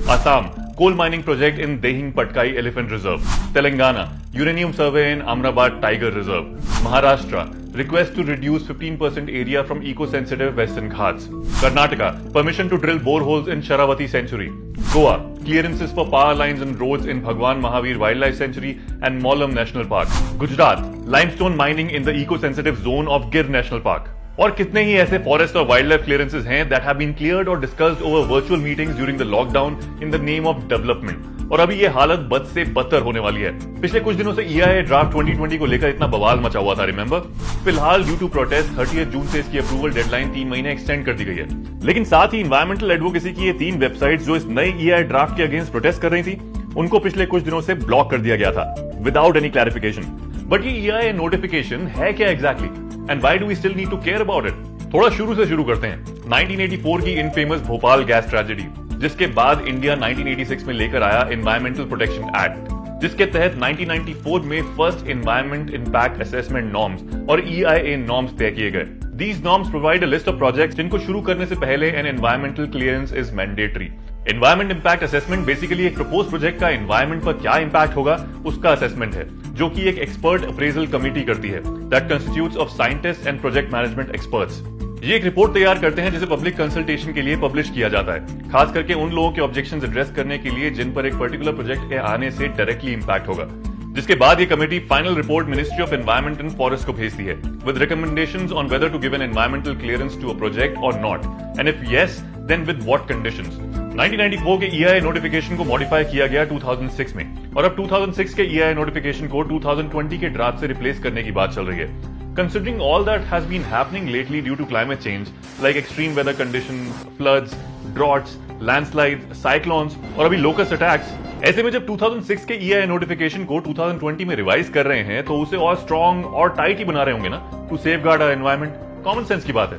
Assam, coal mining project in Dehing Patkai Elephant Reserve. Telangana, uranium survey in Amrabad Tiger Reserve. Maharashtra, request to reduce 15% area from eco-sensitive Western Ghats. Karnataka, permission to drill boreholes in Sharavati Sanctuary. Goa, clearances for power lines and roads in Bhagwan Mahavir Wildlife Sanctuary and Molam National Park. Gujarat, limestone mining in the eco-sensitive zone of Gir National Park. और कितने ही ऐसे forest और wild life clearances हैं that have been cleared और discussed over virtual meetings during the lockdown in the name of development. और अभी ये हालत बद से बदतर होने वाली है। पिछले कुछ दिनों से EIA ड्राफ्ट 2020 को लेकर इतना बवाल मचा हुआ था, रिमेंबर? फिलहाल ड्यू टू प्रोटेस्ट 30 जून से इसकी अप्रूवल डेडलाइन 3 महीने एक्सटेंड कर दी गई है। लेकिन साथ ही इन्वायरमेंटल एडवोकेसी की ये 3 वेबसाइट जो इस नए EIA ड्राफ्ट के अगेंस्ट प्रोटेस्ट कर रही थी, उनको पिछले कुछ दिनों से ब्लॉक कर दिया गया था विदाउट एनी क्लैरिफिकेशन। बट ये EIA नोटिफिकेशन है क्या exactly and why do we still need to care about it? थोड़ा शुरू से शुरू करते हैं। 1984 की इनफेमस भोपाल गैस ट्रेजेडी, जिसके बाद इंडिया 1986 में लेकर आया एनवायरमेंटल प्रोटेक्शन एक्ट, जिसके तहत 1994 में first environment impact assessment norms और EIA नॉर्म्स तय किए गए। These norms provide a list of projects जिनको शुरू करने से पहले an environmental clearance is mandatory. Environment impact assessment basically एक प्रपोज प्रोजेक्ट का एनवायरमेंट पर क्या इंपैक्ट होगा उसका असेसमेंट है, जो कि एक एक्सपर्ट अप्रेजल कमेटी करती है that constitutes of scientist and project management experts. ये एक रिपोर्ट तैयार करते हैं जिसे पब्लिक कंसल्टेशन के लिए पब्लिश किया जाता है, खास करके उन लोगों के ऑब्जेक्शंस एड्रेस करने के लिए जिन पर एक पर्टिकुलर प्रोजेक्ट के आने से डायरेक्टली इंपैक्ट होगा। जिसके बाद ये committee final report ministry of environment and forest को भेजती है with recommendations on whether to give an environmental clearance to a project और not, and if yes then with what conditions. 1994 के EIA नोटिफिकेशन को मॉडिफाई किया गया 2006 में, और अब 2006 के EIA नोटिफिकेशन को 2020 के ड्राफ्ट से रिप्लेस करने की बात चल रही है। Considering all that has been happening lately due to climate change, like extreme weather conditions, floods, droughts, landslides, cyclones और अभी locust attacks, ऐसे में जब 2006 के EIA नोटिफिकेशन को 2020 में रिवाइज कर रहे हैं तो उसे और स्ट्रॉन्ग और टाइट ही बना रहे होंगे ना, to safeguard our environment. Common sense की बात है।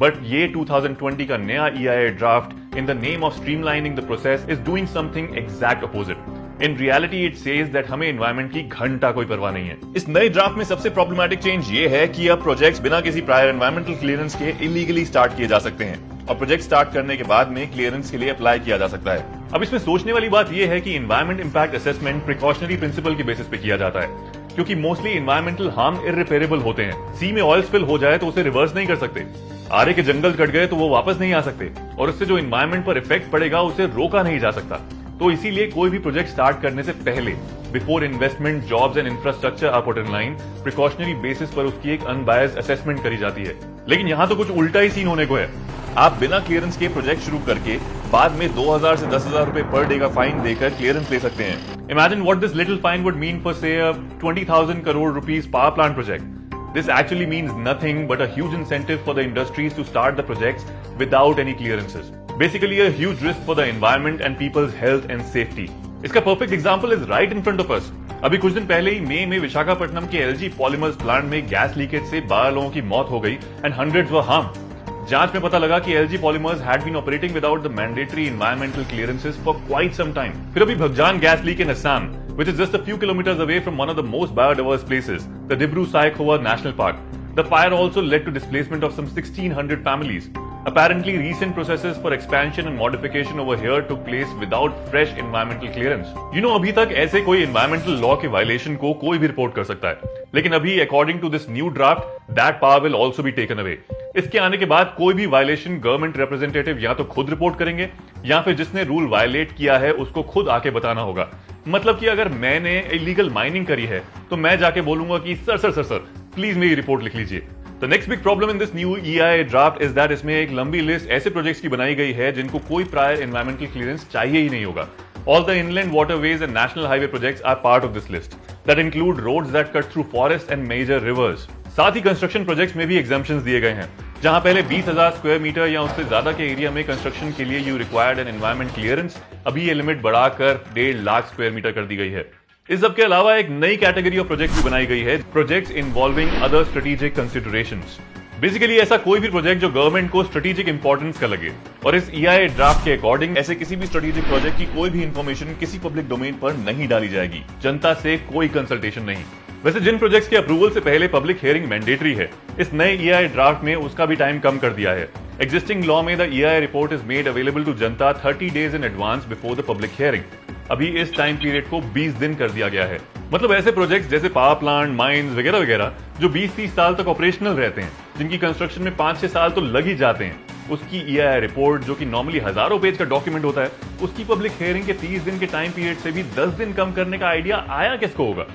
बट ये 2020 का नया EIA draft in the name of streamlining the process is doing something exact opposite. In reality it says that हमें एनवायरमेंट की घंटा कोई परवाह नहीं है। इस नए ड्राफ्ट में सबसे प्रॉब्लमैटिक चेंज ये है कि अब प्रोजेक्ट्स बिना किसी प्रायर एनवायरमेंटल क्लियरेंस के इलीगली स्टार्ट किए जा सकते हैं, और प्रोजेक्ट स्टार्ट करने के बाद में क्लियरेंस के लिए अप्लाई किया जा सकता है। अब इसमें सोचने वाली बात यह है कि environment impact assessment precautionary principle के बेसिस पे किया जाता है, क्योंकि मोस्टली एनवायरमेंटल हार्म इररिपेरेबल होते हैं। सी में ऑयल स्पिल हो जाए तो उसे रिवर्स नहीं कर सकते, आरे के जंगल कट गए तो वो वापस नहीं आ सकते, और उससे जो एनवायरमेंट पर इफेक्ट पड़ेगा उसे रोका नहीं जा सकता। तो इसीलिए कोई भी प्रोजेक्ट स्टार्ट करने से पहले before investment, jobs and infrastructure are put in line, precautionary basis पर उसकी एक अनबायस्ड असेसमेंट करी जाती है। लेकिन यहां तो कुछ उल्टा ही सीन होने को है। आप बिना क्लियरेंस के प्रोजेक्ट शुरू करके बाद में 2000 से 10,000 रुपए पर डे का फाइन देकर क्लियरेंस ले सकते हैं। Imagine what this little fine would mean for से 20,000 crore rupees power plant project. This actually means nothing but a huge incentive for the industries to start the projects without any clearances. Basically a huge risk for the environment and people's health and safety. इसका perfect example is right in front of us. अभी कुछ दिन पहले ही मई में विशाखापट्टनम के LG Polymers plant में gas leakage से 12 लोगों की मौत हो गई and hundreds were harmed. जांच में पता लगा कि LG Polymers had been operating without the mandatory environmental clearances for quite some time. फिर अभी Baghjan gas leak in Assam, which is just a few kilometers away from one of the most biodiverse places, the Dibru-Saikhowa National Park. The fire also led to displacement of some 1,600 families. Apparently, recent processes for expansion and modification over here took place without fresh environmental clearance. You know, अभी तक ऐसे कोई environmental law के violation को कोई भी report कर सकता है, लेकिन अभी according to this new draft, that power will also be taken away. इसके आने के बाद कोई भी वायलेशन गवर्नमेंट रिप्रेजेंटेटिव या तो खुद रिपोर्ट करेंगे या फिर जिसने रूल वायलेट किया है उसको खुद आके बताना होगा। मतलब कि अगर मैंने इलीगल माइनिंग करी है तो मैं जाके बोलूंगा कि सर प्लीज मेरी रिपोर्ट लिख लीजिए। The next big problem in this new EIA draft is that इसमें एक लंबी लिस्ट ऐसे प्रोजेक्ट्स की बनाई गई है जिनको कोई प्रायर एनवायरमेंटल क्लियरेंस चाहिए ही नहीं होगा। All the inland waterways and national highway projects are part of this list that include roads that cut through forests and major rivers. साथ ही कंस्ट्रक्शन प्रोजेक्ट्स में भी एग्जाम्पशंस दिए गए हैं, जहां पहले 20,000 स्क्वायर मीटर या उससे ज्यादा के एरिया में कंस्ट्रक्शन के लिए you required an environment clearance, अभी ये लिमिट बढ़ाकर 1.5 लाख स्क्वायर मीटर कर दी गई है। इस सब के अलावा एक नई कैटेगरी ऑफ प्रोजेक्ट भी बनाई गई है, projects involving other strategic considerations. Basically ऐसा कोई भी प्रोजेक्ट जो गवर्नमेंट को स्ट्रेटेजिक इंपॉर्टेंस का लगे, और इस EIA ड्राफ्ट के अकॉर्डिंग ऐसे किसी भी स्ट्रेटेजिक प्रोजेक्ट की कोई भी इंफॉर्मेशन किसी पब्लिक डोमेन पर नहीं डाली जाएगी, जनता से कोई कंसल्टेशन नहीं। वैसे जिन प्रोजेक्ट्स के अप्रूवल से पहले पब्लिक हियरिंग मैंडेटरी है, इस नए EIA ड्राफ्ट में उसका भी टाइम कम कर दिया है। Existing law में the EIA report is made available to Janata 30 days in advance before the public hearing. अभी इस टाइम पीरियड को 20 दिन कर दिया गया है। मतलब ऐसे प्रोजेक्ट्स जैसे पावर प्लांट, माइंस वगैरह वगैरह जो 20-30 साल तक ऑपरेशनल रहते हैं, जिनकी कंस्ट्रक्शन में 5-6 साल तो लग ही जाते हैं, उसकी EIA रिपोर्ट जो कि नॉर्मली हजारों पेज का डॉक्यूमेंट होता है, उसकी पब्लिक हियरिंग के 30 दिन के टाइम पीरियड से भी 10 दिन कम करने का आइडिया आया किसको होगा?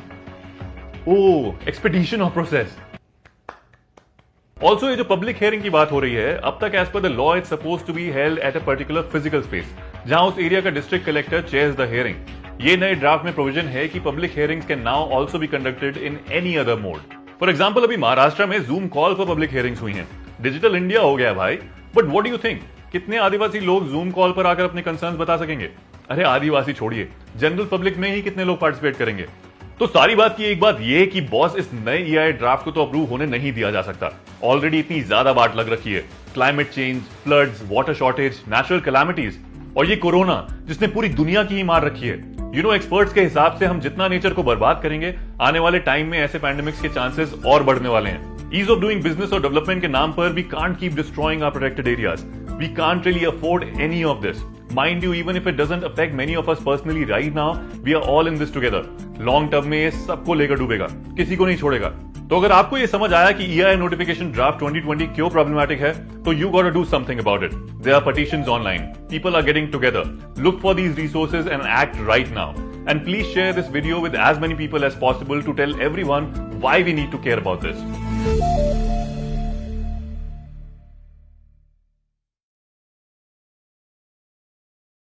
ओह, एक्सपेडिशन ऑफ प्रोसेस। ऑल्सो ये जो पब्लिक हियरिंग की बात हो रही है, अब तक as per the law is suppose to be held at a particular physical space, जहां उस एरिया का district collector chairs the hearing. ये नए ड्राफ्ट में प्रोविजन है कि public hearings can now also be conducted in any other mode. For example, अभी महाराष्ट्र में जूम कॉल पर पब्लिक हियरिंग्स हुई हैं। डिजिटल इंडिया हो गया भाई। But what do you think, कितने आदिवासी लोग जूम कॉल पर आकर अपने कंसर्न्स बता सकेंगे? अरे आदिवासी छोड़िए, जनरल पब्लिक में ही कितने लोग पार्टिसिपेट करेंगे? तो सारी बात की एक बात यह कि बॉस, इस नए EIA ड्राफ्ट को तो अप्रूव होने नहीं दिया जा सकता। ऑलरेडी इतनी ज्यादा बाट लग रखी है। Climate change, floods, water shortage, natural calamities और ये कोरोना जिसने पूरी दुनिया की ही मार रखी है। एक्सपर्ट्स के हिसाब से हम जितना नेचर को बर्बाद करेंगे, आने वाले टाइम में ऐसे पैंडेमिक्स के चांसेस और बढ़ने वाले हैं। ईज ऑफ डूइंग बिजनेस और डेवलपमेंट के नाम पर we can't keep destroying our protected areas. We can't really afford any of this. Mind you, even if it doesn't affect many of us personally right now, we are all in this together. Long term में ये सबको लेकर डूबेगा, किसी को नहीं छोड़ेगा। तो अगर आपको ये समझ आया कि EIA नोटिफिकेशन ड्राफ्ट 2020 क्यों प्रॉब्लमैटिक है, तो you gotta do something about it. There are petitions online. People are getting together. Look for these resources and act right now. And please share this video with as many people as possible to tell everyone why we need to care about this.